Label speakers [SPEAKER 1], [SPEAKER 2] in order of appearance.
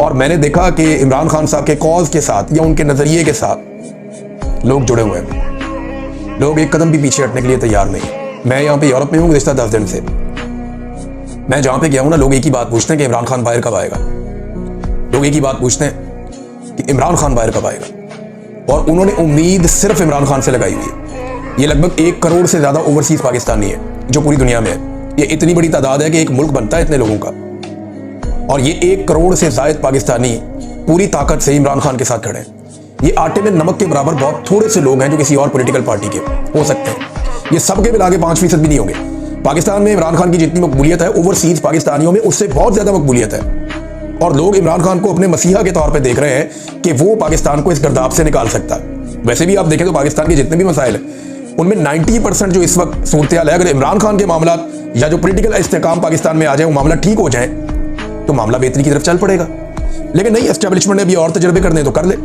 [SPEAKER 1] और मैंने देखा कि इमरान खान साहब के कॉज के साथ या उनके नज़रिए के साथ लोग जुड़े हुए हैं। लोग एक कदम भी पीछे हटने के लिए तैयार नहीं। मैं यहाँ पे यूरोप में हूँ गुज़िश्ता 10 दिन से। मैं जहाँ पे गया हूँ ना, लोग एक ही बात पूछते हैं कि इमरान खान बाहर कब आएगा। लोग एक ही बात पूछते हैं कि इमरान खान बाहर कब आएगा। और उन्होंने उम्मीद सिर्फ इमरान खान से लगाई हुई है। ये लगभग 1 करोड़ से ज़्यादा ओवरसीज़ पाकिस्तानी है जो पूरी दुनिया में है। ये इतनी बड़ी तादाद है कि एक मुल्क बनता है इतने लोगों का। और ये 1 करोड़ से ज़ायद पाकिस्तानी पूरी ताकत से इमरान खान के साथ खड़े हैं। ये आटे में नमक के बराबर बहुत थोड़े से लोग हैं जो किसी और पॉलिटिकल पार्टी के हो सकते हैं। ये सबके मिला के 5% भी नहीं होंगे। पाकिस्तान में इमरान खान की जितनी मकबूलियत है, ओवरसीज पाकिस्तानियों में उससे बहुत ज़्यादा मकबूलियत है। और लोग इमरान खान को अपने मसीहा के तौर पर देख रहे हैं कि वो पाकिस्तान को इस गर्दाब से निकाल सकता है। वैसे भी आप देखें तो पाकिस्तान के जितने भी मसाइल हैं उनमें 90% जो इस वक्त सूरत हाल है, अगर इमरान खान के मामला या जो पॉलिटिकल इस्तेकाम पाकिस्तान में आ जाए, वो मामला ठीक हो जाए तो मामला बेहतरी की तरफ चल पड़ेगा। लेकिन नहीं, एस्टेब्लिशमेंट ने अभी और तजर्बे करने तो कर ले।